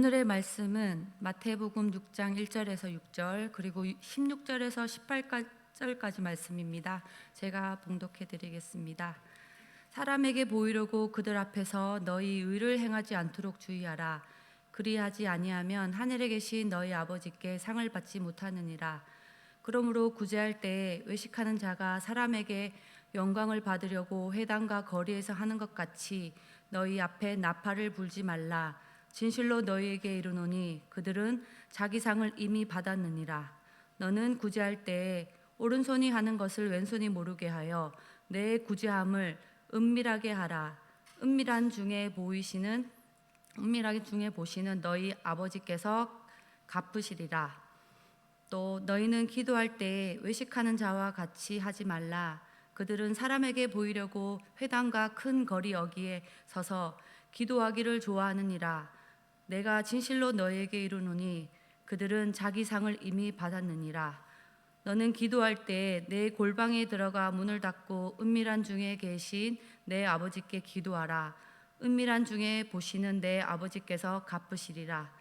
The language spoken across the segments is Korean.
오늘의 말씀은 마태복음 6장 1절에서 6절 그리고 16절에서 18절까지 말씀입니다. 제가 봉독해 드리겠습니다. 사람에게 보이려고 그들 앞에서 너희 의를 행하지 않도록 주의하라. 그리하지 아니하면 하늘에 계신 너희 아버지께 상을 받지 못하느니라. 그러므로 구제할 때 외식하는 자가 사람에게 영광을 받으려고 회당과 거리에서 하는 것 같이 너희 앞에 나팔을 불지 말라. 진실로 너희에게 이르노니 그들은 자기 상을 이미 받았느니라. 너는 구제할 때 오른손이 하는 것을 왼손이 모르게 하여 내 구제함을 은밀하게 하라. 은밀한 중에 보시는 너희 아버지께서 갚으시리라. 또 너희는 기도할 때 외식하는 자와 같이 하지 말라. 그들은 사람에게 보이려고 회당과 큰 거리 여기에 서서 기도하기를 좋아하느니라. 내가 진실로 너희에게 이르노니 그들은 자기 상을 이미 받았느니라. 너는 기도할 때 내 골방에 들어가 문을 닫고 은밀한 중에 계신 내 아버지께 기도하라. 은밀한 중에 보시는 내 아버지께서 갚으시리라.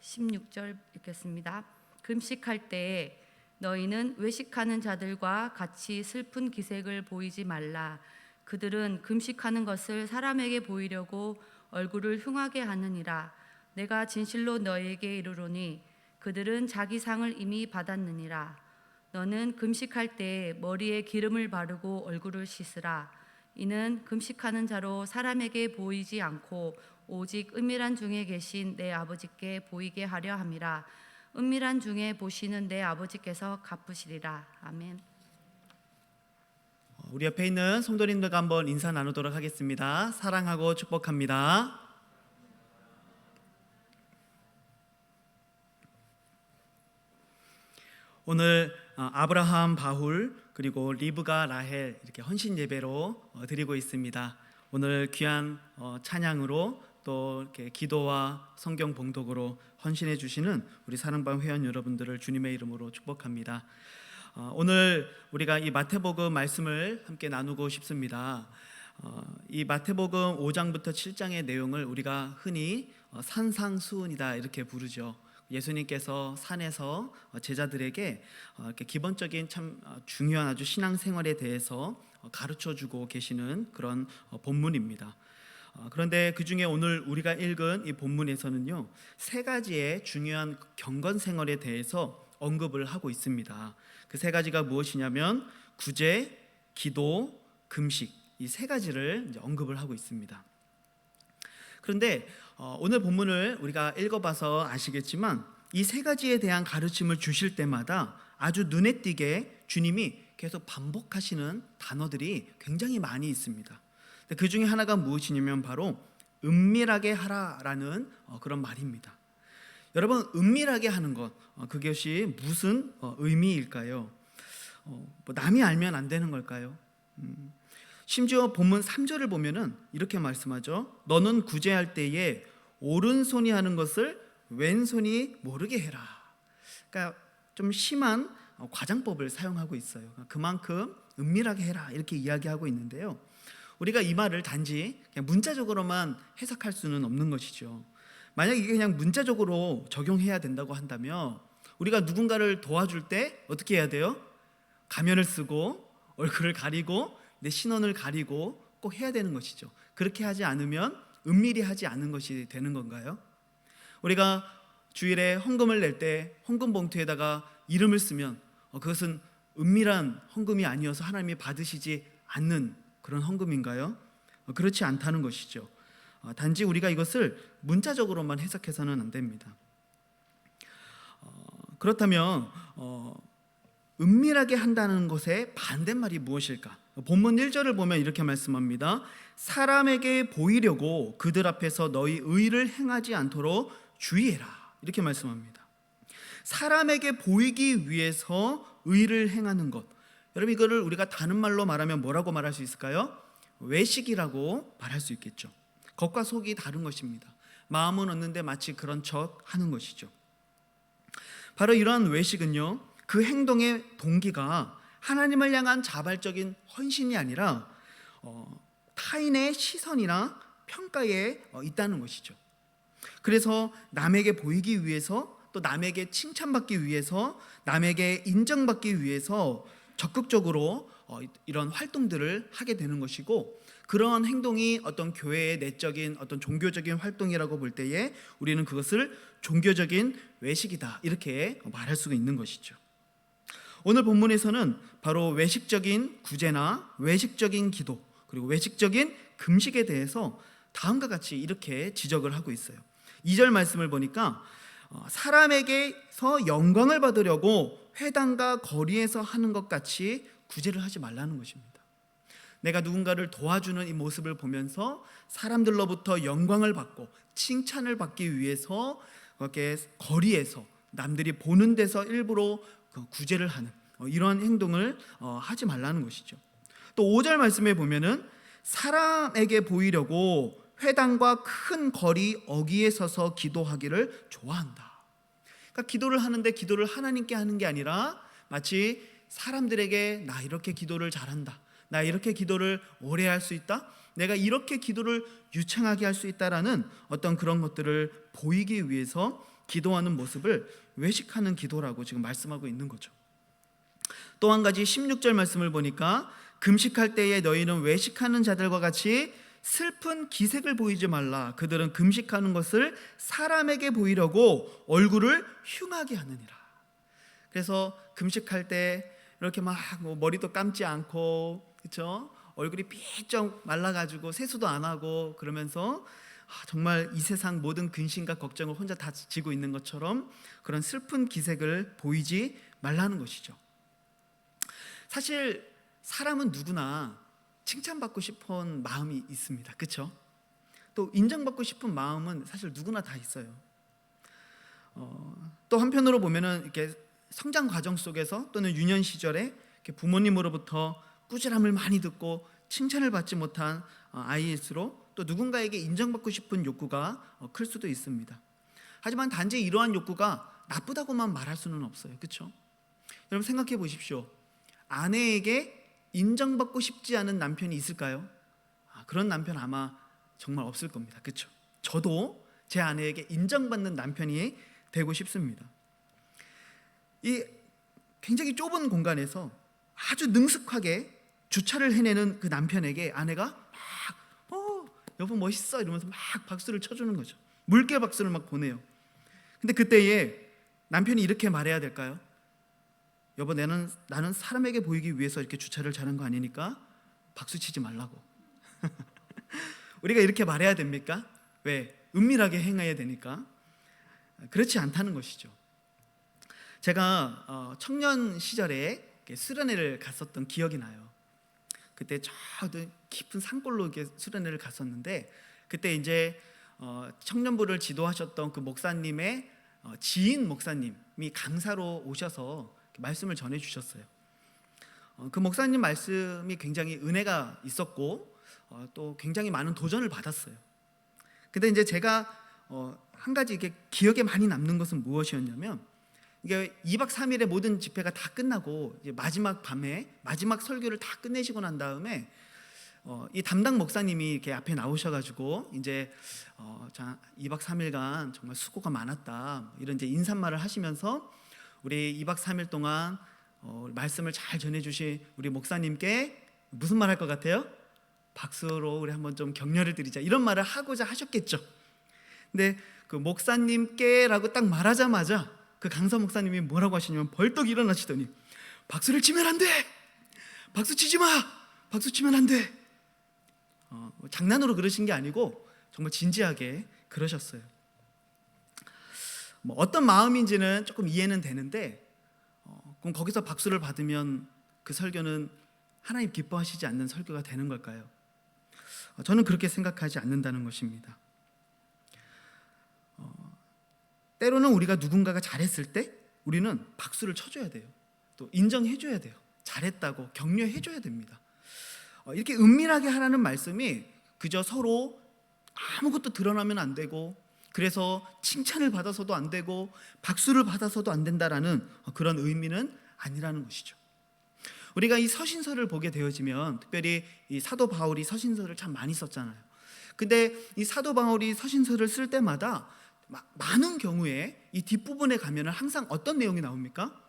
16절 읽겠습니다. 금식할 때에 너희는 외식하는 자들과 같이 슬픈 기색을 보이지 말라. 그들은 금식하는 것을 사람에게 보이려고 얼굴을 흉하게 하느니라. 내가 진실로 너희에게 이르노니 그들은 자기 상을 이미 받았느니라. 너는 금식할 때 머리에 기름을 바르고 얼굴을 씻으라. 이는 금식하는 자로 사람에게 보이지 않고 오직 은밀한 중에 계신 내 아버지께 보이게 하려 함이라. 은밀한 중에 보시는 내 아버지께서 갚으시리라. 아멘. 우리 옆에 있는 성도님들과 한번 인사 나누도록 하겠습니다. 사랑하고 축복합니다. 오늘 아브라함, 바울 그리고 리브가, 라헬 이렇게 헌신 예배로 드리고 있습니다. 오늘 귀한 찬양으로 또 이렇게 기도와 성경 봉독으로 헌신해 주시는 우리 사랑방 회원 여러분들을 주님의 이름으로 축복합니다. 오늘 우리가 이 마태복음 말씀을 함께 나누고 싶습니다. 이 마태복음 5장부터 7장의 내용을 우리가 흔히 산상수훈이다 이렇게 부르죠. 예수님께서 산에서 제자들에게 이렇게 기본적인 참 중요한 아주 신앙생활에 대해서 가르쳐주고 계시는 그런 본문입니다. 그런데 그 중에 오늘 우리가 읽은 이 본문에서는요, 세 가지의 중요한 경건생활에 대해서 언급을 하고 있습니다. 그 세 가지가 무엇이냐면 구제, 기도, 금식, 이 세 가지를 이제 언급을 하고 있습니다. 그런데 오늘 본문을 우리가 읽어봐서 아시겠지만 이 세 가지에 대한 가르침을 주실 때마다 아주 눈에 띄게 주님이 계속 반복하시는 단어들이 굉장히 많이 있습니다. 그 중에 하나가 무엇이냐면 바로 은밀하게 하라라는 그런 말입니다. 여러분, 은밀하게 하는 것, 그것이 무슨 의미일까요? 남이 알면 안 되는 걸까요? 심지어 본문 3절을 보면은 이렇게 말씀하죠. 너는 구제할 때에 오른손이 하는 것을 왼손이 모르게 해라. 그러니까 좀 심한 과장법을 사용하고 있어요. 그만큼 은밀하게 해라 이렇게 이야기하고 있는데요. 우리가 이 말을 단지 그냥 문자적으로만 해석할 수는 없는 것이죠. 만약 이게 그냥 문자적으로 적용해야 된다고 한다면 우리가 누군가를 도와줄 때 어떻게 해야 돼요? 가면을 쓰고 얼굴을 가리고 내 신원을 가리고 꼭 해야 되는 것이죠. 그렇게 하지 않으면 은밀히 하지 않은 것이 되는 건가요? 우리가 주일에 헌금을 낼 때 헌금 봉투에다가 이름을 쓰면 그것은 은밀한 헌금이 아니어서 하나님이 받으시지 않는 그런 헌금인가요? 그렇지 않다는 것이죠. 단지 우리가 이것을 문자적으로만 해석해서는 안 됩니다. 그렇다면 은밀하게 한다는 것의 반대말이 무엇일까? 본문 1절을 보면 이렇게 말씀합니다. 사람에게 보이려고 그들 앞에서 너희 의를 행하지 않도록 주의해라 이렇게 말씀합니다. 사람에게 보이기 위해서 의를 행하는 것, 여러분 이거를 우리가 다른 말로 말하면 뭐라고 말할 수 있을까요? 외식이라고 말할 수 있겠죠. 겉과 속이 다른 것입니다. 마음은 얻는데 마치 그런 척 하는 것이죠. 바로 이러한 외식은요, 그 행동의 동기가 하나님을 향한 자발적인 헌신이 아니라 타인의 시선이나 평가에 있다는 것이죠. 그래서 남에게 보이기 위해서, 또 남에게 칭찬받기 위해서, 남에게 인정받기 위해서 적극적으로 이런 활동들을 하게 되는 것이고, 그런 행동이 어떤 교회의 내적인 어떤 종교적인 활동이라고 볼 때에 우리는 그것을 종교적인 외식이다, 이렇게 말할 수가 있는 것이죠. 오늘 본문에서는 바로 외식적인 구제나 외식적인 기도, 그리고 외식적인 금식에 대해서 다음과 같이 이렇게 지적을 하고 있어요. 2절 말씀을 보니까 사람에게서 영광을 받으려고 회당과 거리에서 하는 것 같이 구제를 하지 말라는 것입니다. 내가 누군가를 도와주는 이 모습을 보면서 사람들로부터 영광을 받고 칭찬을 받기 위해서 그렇게 거리에서 남들이 보는 데서 일부러 구제를 하는 이러한 행동을 하지 말라는 것이죠. 또 5절 말씀에 보면은 사람에게 보이려고 회당과 큰 거리 어귀에 서서 기도하기를 좋아한다. 그러니까 기도를 하는데 기도를 하나님께 하는 게 아니라 마치 사람들에게 나 이렇게 기도를 잘한다, 나 이렇게 기도를 오래 할 수 있다, 내가 이렇게 기도를 유창하게 할 수 있다라는 어떤 그런 것들을 보이기 위해서 기도하는 모습을 외식하는 기도라고 지금 말씀하고 있는 거죠. 또 한 가지 16절 말씀을 보니까 금식할 때에 너희는 외식하는 자들과 같이 슬픈 기색을 보이지 말라. 그들은 금식하는 것을 사람에게 보이려고 얼굴을 흉하게 하느니라. 그래서 금식할 때 이렇게 막 머리도 감지 않고, 그렇죠? 얼굴이 삐쩍 말라가지고 세수도 안 하고 그러면서 정말 이 세상 모든 근심과 걱정을 혼자 다 지고 있는 것처럼 그런 슬픈 기색을 보이지 말라는 것이죠. 사실 사람은 누구나 칭찬받고 싶은 마음이 있습니다. 그렇죠? 또 인정받고 싶은 마음은 사실 누구나 다 있어요. 또 한편으로 보면은 이렇게 성장 과정 속에서 또는 유년 시절에 이렇게 부모님으로부터 꾸지람을 많이 듣고 칭찬을 받지 못한 아이일수록 또 누군가에게 인정받고 싶은 욕구가 클 수도 있습니다. 하지만 단지 이러한 욕구가 나쁘다고만 말할 수는 없어요. 그렇죠? 여러분 생각해 보십시오. 아내에게 인정받고 싶지 않은 남편이 있을까요? 그런 남편 아마 정말 없을 겁니다. 그렇죠? 저도 제 아내에게 인정받는 남편이 되고 싶습니다. 이 굉장히 좁은 공간에서 아주 능숙하게 주차를 해내는 그 남편에게 아내가 막 여보 멋있어 이러면서 막 박수를 쳐주는 거죠. 물개 박수를 막 보내요. 근데 그때에 남편이 이렇게 말해야 될까요? 여보 나는 사람에게 보이기 위해서 이렇게 주차를 잘한 거 아니니까 박수 치지 말라고. 우리가 이렇게 말해야 됩니까? 왜? 은밀하게 행해야 되니까. 그렇지 않다는 것이죠. 제가 청년 시절에 수련회를 갔었던 기억이 나요. 그때 저 깊은 산골로 이렇게 수련회를 갔었는데, 그때 이제 청년부를 지도하셨던 그 목사님의 지인 목사님이 강사로 오셔서 말씀을 전해 주셨어요. 그 목사님 말씀이 굉장히 은혜가 있었고 또 굉장히 많은 도전을 받았어요. 근데 이제 제가 한 가지 이게 기억에 많이 남는 것은 무엇이었냐면, 이게 2박 3일의 모든 집회가 다 끝나고 이제 마지막 밤에 마지막 설교를 다 끝내시고 난 다음에 이 담당 목사님이 이렇게 앞에 나오셔가지고 이제 2박 3일간 정말 수고가 많았다 이런 이제 인사말을 하시면서 우리 2박 3일 동안 말씀을 잘 전해주신 우리 목사님께 무슨 말 할 것 같아요? 박수로 우리 한번 좀 격려를 드리자 이런 말을 하고자 하셨겠죠. 근데 그 목사님께라고 딱 말하자마자 그 강사 목사님이 뭐라고 하시냐면 벌떡 일어나시더니 박수를 치면 안 돼! 박수 치지 마! 박수 치면 안 돼! 장난으로 그러신 게 아니고 정말 진지하게 그러셨어요. 어떤 마음인지는 조금 이해는 되는데 그럼 거기서 박수를 받으면 그 설교는 하나님 기뻐하시지 않는 설교가 되는 걸까요? 저는 그렇게 생각하지 않는다는 것입니다. 때로는 우리가 누군가가 잘했을 때 우리는 박수를 쳐줘야 돼요. 또 인정해줘야 돼요. 잘했다고 격려해줘야 됩니다. 이렇게 은밀하게 하라는 말씀이 그저 서로 아무것도 드러나면 안 되고, 그래서 칭찬을 받아서도 안 되고 박수를 받아서도 안 된다라는 그런 의미는 아니라는 것이죠. 우리가 이 서신서를 보게 되어지면 특별히 이 사도 바울이 서신서를 참 많이 썼잖아요. 근데 이 사도 바울이 서신서를 쓸 때마다 많은 경우에 이 뒷부분에 가면은 항상 어떤 내용이 나옵니까?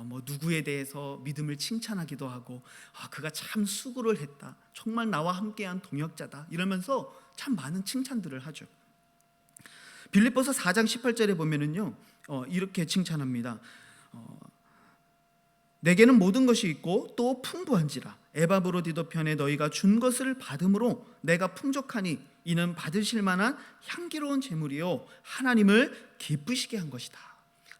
뭐 누구에 대해서 믿음을 칭찬하기도 하고, 그가 참 수고를 했다, 정말 나와 함께한 동역자다, 이러면서 참 많은 칭찬들을 하죠. 빌립보서 4장 18절에 보면은요, 이렇게 칭찬합니다. 내게는 모든 것이 있고 또 풍부한지라 에바브로디도 편에 너희가 준 것을 받음으로 내가 풍족하니 이는 받으실 만한 향기로운 제물이요 하나님을 기쁘시게 한 것이다.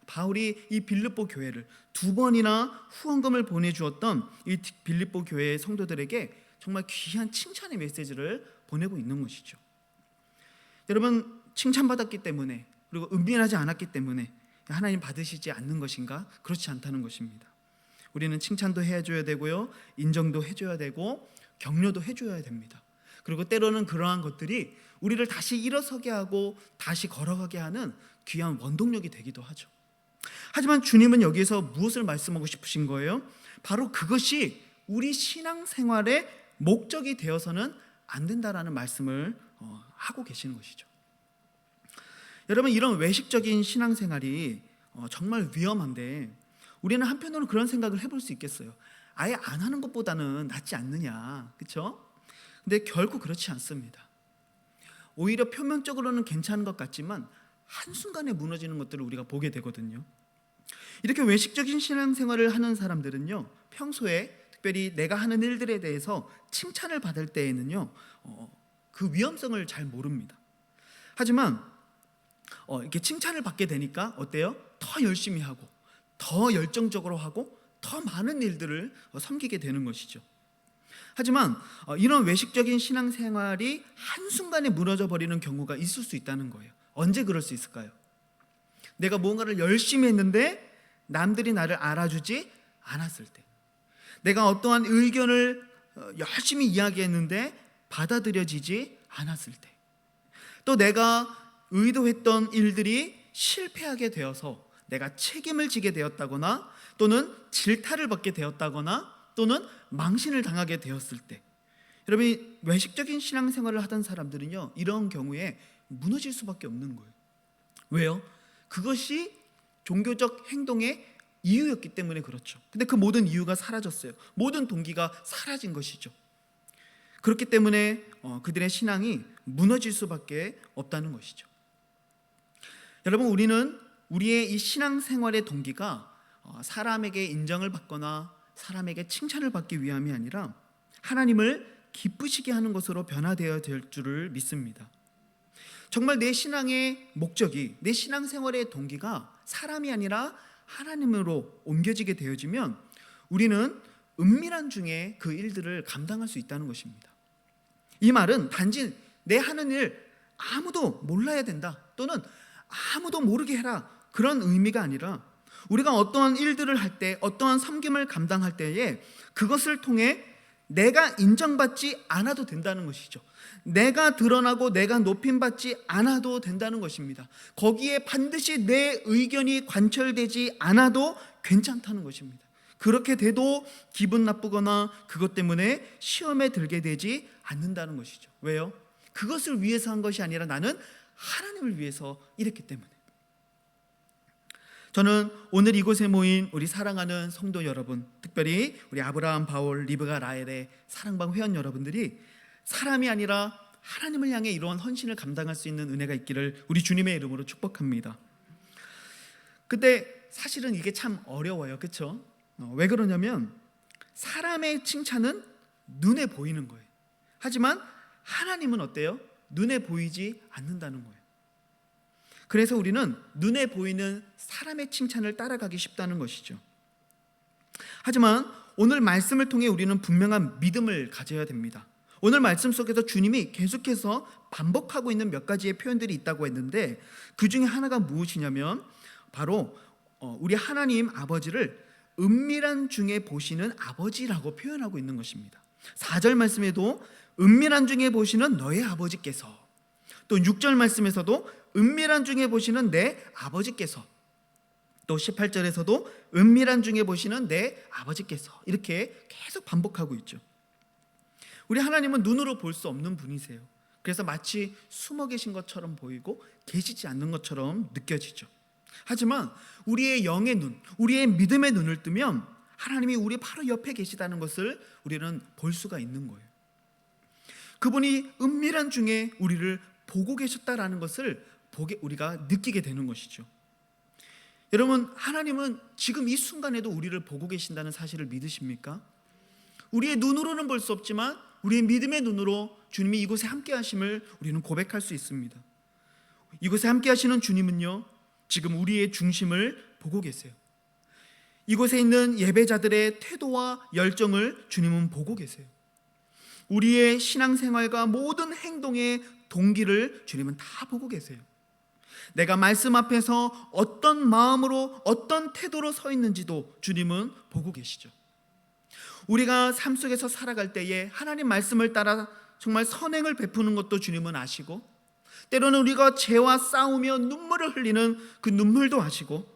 바울이 이 빌립보 교회를 2번이나 후원금을 보내주었던 이 빌립보 교회의 성도들에게 정말 귀한 칭찬의 메시지를 보내고 있는 것이죠. 여러분, 칭찬받았기 때문에, 그리고 은밀하지 않았기 때문에 하나님 받으시지 않는 것인가? 그렇지 않다는 것입니다. 우리는 칭찬도 해줘야 되고요, 인정도 해줘야 되고, 격려도 해줘야 됩니다. 그리고 때로는 그러한 것들이 우리를 다시 일어서게 하고 다시 걸어가게 하는 귀한 원동력이 되기도 하죠. 하지만 주님은 여기에서 무엇을 말씀하고 싶으신 거예요? 바로 그것이 우리 신앙생활의 목적이 되어서는 안 된다라는 말씀을 하고 계시는 것이죠. 여러분, 이런 외식적인 신앙생활이 정말 위험한데, 우리는 한편으로는 그런 생각을 해볼 수 있겠어요. 아예 안 하는 것보다는 낫지 않느냐, 그렇죠? 근데 결코 그렇지 않습니다. 오히려 표면적으로는 괜찮은 것 같지만 한순간에 무너지는 것들을 우리가 보게 되거든요. 이렇게 외식적인 신앙생활을 하는 사람들은요, 평소에 특별히 내가 하는 일들에 대해서 칭찬을 받을 때에는요, 그 위험성을 잘 모릅니다. 하지만 이렇게 칭찬을 받게 되니까 어때요? 더 열심히 하고, 더 열정적으로 하고, 더 많은 일들을 섬기게 되는 것이죠. 하지만 이런 외식적인 신앙생활이 한순간에 무너져 버리는 경우가 있을 수 있다는 거예요. 언제 그럴 수 있을까요? 내가 뭔가를 열심히 했는데 남들이 나를 알아주지 않았을 때, 내가 어떠한 의견을 열심히 이야기했는데 받아들여지지 않았을 때, 또 내가 의도했던 일들이 실패하게 되어서 내가 책임을 지게 되었다거나, 또는 질타를 받게 되었다거나, 또는 망신을 당하게 되었을 때, 여러분, 외식적인 신앙생활을 하던 사람들은요, 이런 경우에 무너질 수밖에 없는 거예요. 왜요? 그것이 종교적 행동의 이유였기 때문에 그렇죠. 근데 그 모든 이유가 사라졌어요. 모든 동기가 사라진 것이죠. 그렇기 때문에 그들의 신앙이 무너질 수밖에 없다는 것이죠. 여러분, 우리는 우리의 이 신앙생활의 동기가 사람에게 인정을 받거나 사람에게 칭찬을 받기 위함이 아니라 하나님을 기쁘시게 하는 것으로 변화되어야 될 줄을 믿습니다. 정말 내 신앙의 목적이, 내 신앙생활의 동기가 사람이 아니라 하나님으로 옮겨지게 되어지면 우리는 은밀한 중에 그 일들을 감당할 수 있다는 것입니다. 이 말은 단지 내 하는 일 아무도 몰라야 된다, 또는 아무도 모르게 해라, 그런 의미가 아니라 우리가 어떠한 일들을 할 때, 어떠한 섬김을 감당할 때에 그것을 통해 내가 인정받지 않아도 된다는 것이죠. 내가 드러나고 내가 높임받지 않아도 된다는 것입니다. 거기에 반드시 내 의견이 관철되지 않아도 괜찮다는 것입니다. 그렇게 돼도 기분 나쁘거나 그것 때문에 시험에 들게 되지 않는다는 것이죠. 왜요? 그것을 위해서 한 것이 아니라 나는 하나님을 위해서 이랬기 때문에. 저는 오늘 이곳에 모인 우리 사랑하는 성도 여러분, 특별히 우리 아브라함, 바울, 리브가, 라헬의 사랑방 회원 여러분들이 사람이 아니라 하나님을 향해 이러한 헌신을 감당할 수 있는 은혜가 있기를 우리 주님의 이름으로 축복합니다. 근데 사실은 이게 참 어려워요, 그렇죠? 왜 그러냐면 사람의 칭찬은 눈에 보이는 거예요. 하지만 하나님은 어때요? 눈에 보이지 않는다는 거예요. 그래서 우리는 눈에 보이는 사람의 칭찬을 따라가기 쉽다는 것이죠. 하지만 오늘 말씀을 통해 우리는 분명한 믿음을 가져야 됩니다. 오늘 말씀 속에서 주님이 계속해서 반복하고 있는 몇 가지의 표현들이 있다고 했는데, 그 중에 하나가 무엇이냐면 바로 우리 하나님 아버지를 은밀한 중에 보시는 아버지라고 표현하고 있는 것입니다. 4절 말씀에도 은밀한 중에 보시는 너의 아버지께서, 또 6절 말씀에서도 은밀한 중에 보시는 내 아버지께서, 또 18절에서도 은밀한 중에 보시는 내 아버지께서, 이렇게 계속 반복하고 있죠. 우리 하나님은 눈으로 볼 수 없는 분이세요. 그래서 마치 숨어 계신 것처럼 보이고 계시지 않는 것처럼 느껴지죠. 하지만 우리의 영의 눈, 우리의 믿음의 눈을 뜨면 하나님이 우리 바로 옆에 계시다는 것을 우리는 볼 수가 있는 거예요. 그분이 은밀한 중에 우리를 보고 계셨다라는 것을 우리가 느끼게 되는 것이죠. 여러분, 하나님은 지금 이 순간에도 우리를 보고 계신다는 사실을 믿으십니까? 우리의 눈으로는 볼 수 없지만 우리의 믿음의 눈으로 주님이 이곳에 함께 하심을 우리는 고백할 수 있습니다. 이곳에 함께 하시는 주님은요, 지금 우리의 중심을 보고 계세요. 이곳에 있는 예배자들의 태도와 열정을 주님은 보고 계세요. 우리의 신앙생활과 모든 행동의 동기를 주님은 다 보고 계세요. 내가 말씀 앞에서 어떤 마음으로 어떤 태도로 서 있는지도 주님은 보고 계시죠. 우리가 삶 속에서 살아갈 때에 하나님 말씀을 따라 정말 선행을 베푸는 것도 주님은 아시고, 때로는 우리가 죄와 싸우며 눈물을 흘리는 그 눈물도 아시고,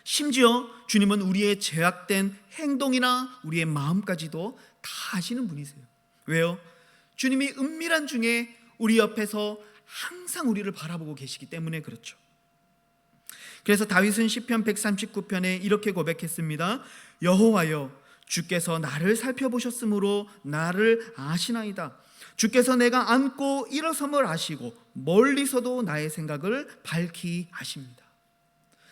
심지어 주님은 우리의 죄악된 행동이나 우리의 마음까지도 다 아시는 분이세요. 왜요? 주님이 은밀한 중에 우리 옆에서 항상 우리를 바라보고 계시기 때문에 그렇죠. 그래서 다윗은 시편 139편에 이렇게 고백했습니다. 여호와여, 주께서 나를 살펴보셨으므로 나를 아시나이다. 주께서 내가 앉고 일어섬을 아시고 멀리서도 나의 생각을 밝히 아십니다.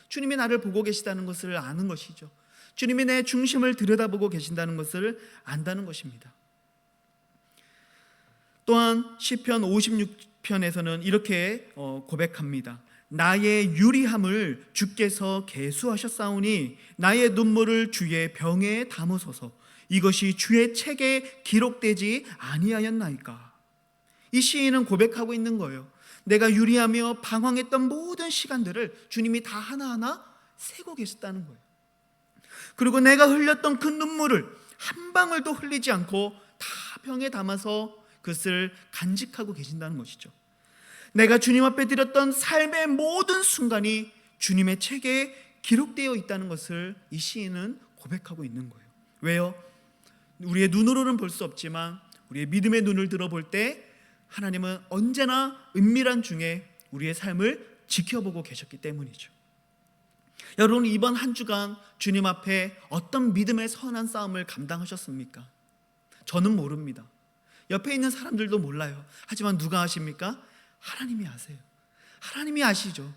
주님이 나를 보고 계시다는 것을 아는 것이죠. 주님이 내 중심을 들여다보고 계신다는 것을 안다는 것입니다. 또한 시편 56편에서는 이렇게 고백합니다. 나의 유리함을 주께서 계수하셨사오니 나의 눈물을 주의 병에 담으소서. 이것이 주의 책에 기록되지 아니하였나이까. 이 시인은 고백하고 있는 거예요. 내가 유리하며 방황했던 모든 시간들을 주님이 다 하나하나 세고 계셨다는 거예요. 그리고 내가 흘렸던 그 눈물을 한 방울도 흘리지 않고 다 병에 담아서 그것을 간직하고 계신다는 것이죠. 내가 주님 앞에 드렸던 삶의 모든 순간이 주님의 책에 기록되어 있다는 것을 이 시인은 고백하고 있는 거예요. 왜요? 우리의 눈으로는 볼 수 없지만 우리의 믿음의 눈을 들어볼 때 하나님은 언제나 은밀한 중에 우리의 삶을 지켜보고 계셨기 때문이죠. 여러분, 이번 한 주간 주님 앞에 어떤 믿음의 선한 싸움을 감당하셨습니까? 저는 모릅니다. 옆에 있는 사람들도 몰라요. 하지만 누가 아십니까? 하나님이 아세요. 하나님이 아시죠.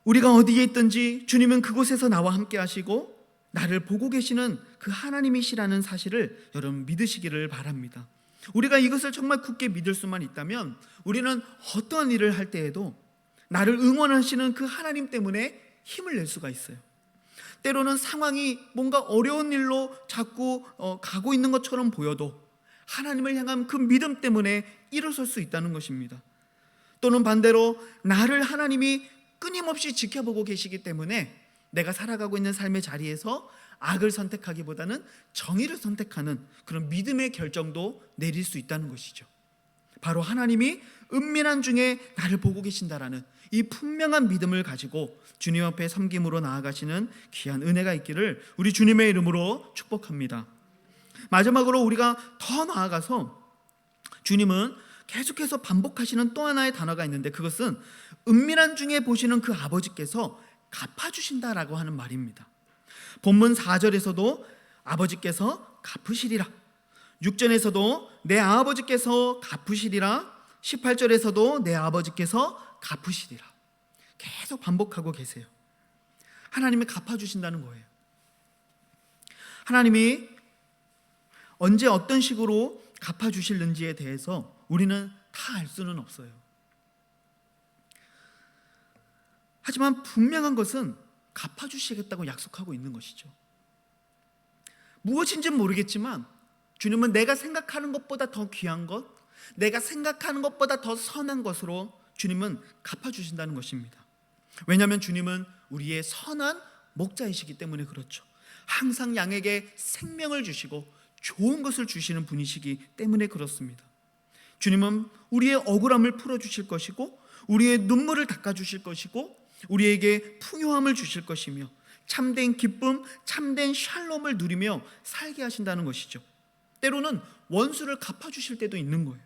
우리가 어디에 있든지 주님은 그곳에서 나와 함께 하시고 나를 보고 계시는 그 하나님이시라는 사실을 여러분 믿으시기를 바랍니다. 우리가 이것을 정말 굳게 믿을 수만 있다면 우리는 어떠한 일을 할 때에도 나를 응원하시는 그 하나님 때문에 힘을 낼 수가 있어요. 때로는 상황이 뭔가 어려운 일로 자꾸 가고 있는 것처럼 보여도 하나님을 향한 그 믿음 때문에 일어설 수 있다는 것입니다. 또는 반대로 나를 하나님이 끊임없이 지켜보고 계시기 때문에 내가 살아가고 있는 삶의 자리에서 악을 선택하기보다는 정의를 선택하는 그런 믿음의 결정도 내릴 수 있다는 것이죠. 바로 하나님이 은밀한 중에 나를 보고 계신다라는 이 분명한 믿음을 가지고 주님 앞에 섬김으로 나아가시는 귀한 은혜가 있기를 우리 주님의 이름으로 축복합니다. 마지막으로 우리가 더 나아가서 주님은 계속해서 반복하시는 또 하나의 단어가 있는데 그것은 은밀한 중에 보시는 그 아버지께서 갚아주신다라고 하는 말입니다. 본문 4절에서도 아버지께서 갚으시리라, 6절에서도 내 아버지께서 갚으시리라, 18절에서도 내 아버지께서 갚으시리라. 계속 반복하고 계세요. 하나님이 갚아주신다는 거예요. 하나님이 언제 어떤 식으로 갚아주실는지에 대해서 우리는 다 알 수는 없어요. 하지만 분명한 것은 갚아주시겠다고 약속하고 있는 것이죠. 무엇인지는 모르겠지만 주님은 내가 생각하는 것보다 더 귀한 것, 내가 생각하는 것보다 더 선한 것으로 주님은 갚아주신다는 것입니다. 왜냐하면 주님은 우리의 선한 목자이시기 때문에 그렇죠. 항상 양에게 생명을 주시고 좋은 것을 주시는 분이시기 때문에 그렇습니다. 주님은 우리의 억울함을 풀어주실 것이고 우리의 눈물을 닦아주실 것이고 우리에게 풍요함을 주실 것이며 참된 기쁨, 참된 샬롬을 누리며 살게 하신다는 것이죠. 때로는 원수를 갚아주실 때도 있는 거예요.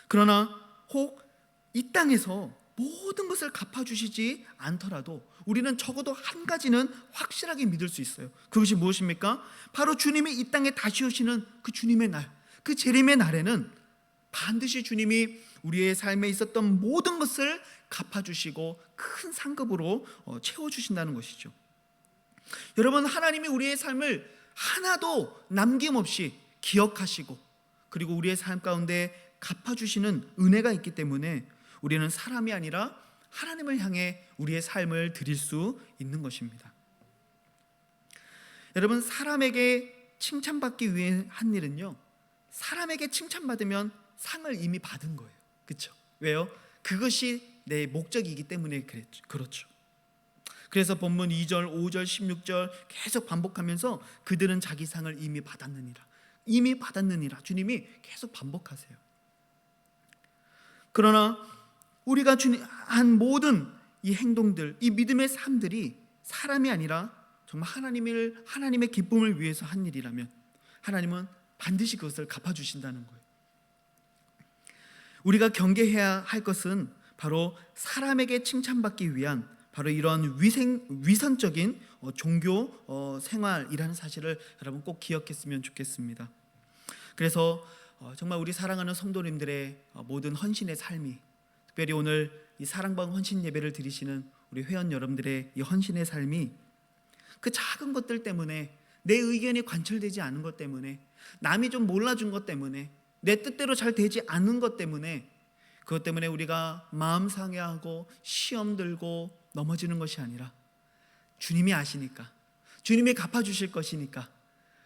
그러나 혹 이 땅에서 모든 것을 갚아주시지 않더라도 우리는 적어도 한 가지는 확실하게 믿을 수 있어요. 그것이 무엇입니까? 바로 주님이 이 땅에 다시 오시는 그 주님의 날, 그 재림의 날에는 반드시 주님이 우리의 삶에 있었던 모든 것을 갚아주시고 큰 상급으로 채워주신다는 것이죠. 여러분, 하나님이 우리의 삶을 하나도 남김없이 기억하시고 그리고 우리의 삶 가운데 갚아주시는 은혜가 있기 때문에 우리는 사람이 아니라 하나님을 향해 우리의 삶을 드릴 수 있는 것입니다. 여러분, 사람에게 칭찬받기 위해 한 일은요, 사람에게 칭찬받으면 상을 이미 받은 거예요. 그렇죠? 왜요? 그것이 내 목적이기 때문에 그렇죠. 그래서 본문 2절, 5절, 16절 계속 반복하면서 그들은 자기 상을 이미 받았느니라, 이미 받았느니라 주님이 계속 반복하세요. 그러나 우리가 한 모든 이 행동들, 이 믿음의 삶들이 사람이 아니라 정말 하나님의 기쁨을 위해서 한 일이라면 하나님은 반드시 그것을 갚아주신다는 거예요. 우리가 경계해야 할 것은 바로 사람에게 칭찬받기 위한 바로 이런 위선적인 종교 생활이라는 사실을 여러분 꼭 기억했으면 좋겠습니다. 그래서 정말 우리 사랑하는 성도님들의 모든 헌신의 삶이, 특별히 오늘 이 사랑방 헌신 예배를 드리시는 우리 회원 여러분들의 이 헌신의 삶이 그 작은 것들 때문에, 내 의견이 관철되지 않은 것 때문에, 남이 좀 몰라준 것 때문에, 내 뜻대로 잘 되지 않은 것 때문에, 그것 때문에 우리가 마음 상해하고 시험 들고 넘어지는 것이 아니라 주님이 아시니까, 주님이 갚아주실 것이니까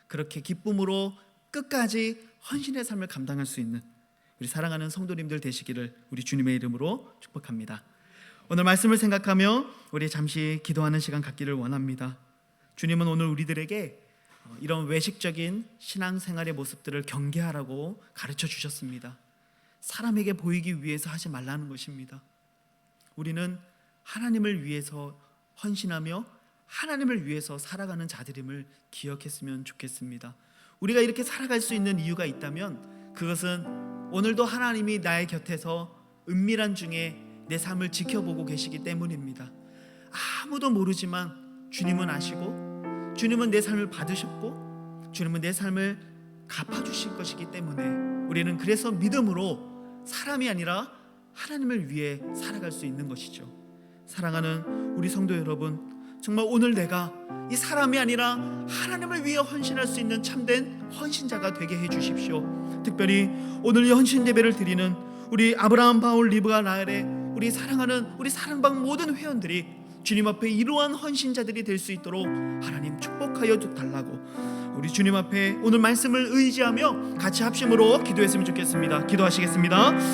그렇게 기쁨으로 끝까지 헌신의 삶을 감당할 수 있는 우리 사랑하는 성도님들 되시기를 우리 주님의 이름으로 축복합니다. 오늘 말씀을 생각하며 우리 잠시 기도하는 시간 갖기를 원합니다. 주님은 오늘 우리들에게 이런 외식적인 신앙생활의 모습들을 경계하라고 가르쳐 주셨습니다. 사람에게 보이기 위해서 하지 말라는 것입니다. 우리는 하나님을 위해서 헌신하며 하나님을 위해서 살아가는 자들임을 기억했으면 좋겠습니다. 우리가 이렇게 살아갈 수 있는 이유가 있다면 그것은 오늘도 하나님이 나의 곁에서 은밀한 중에 내 삶을 지켜보고 계시기 때문입니다. 아무도 모르지만 주님은 아시고 주님은 내 삶을 받으셨고 주님은 내 삶을 갚아주실 것이기 때문에 우리는 그래서 믿음으로 사람이 아니라 하나님을 위해 살아갈 수 있는 것이죠. 사랑하는 우리 성도 여러분, 정말 오늘 내가 이 사람이 아니라 하나님을 위해 헌신할 수 있는 참된 헌신자가 되게 해주십시오. 특별히 오늘 이 헌신 예배를 드리는 우리 아브라함, 바울, 리브가, 라헬의 우리 사랑하는 우리 사랑방 모든 회원들이 주님 앞에 이러한 헌신자들이 될 수 있도록 하나님 축복하여 달라고 우리 주님 앞에 오늘 말씀을 의지하며 같이 합심으로 기도했으면 좋겠습니다. 기도하시겠습니다.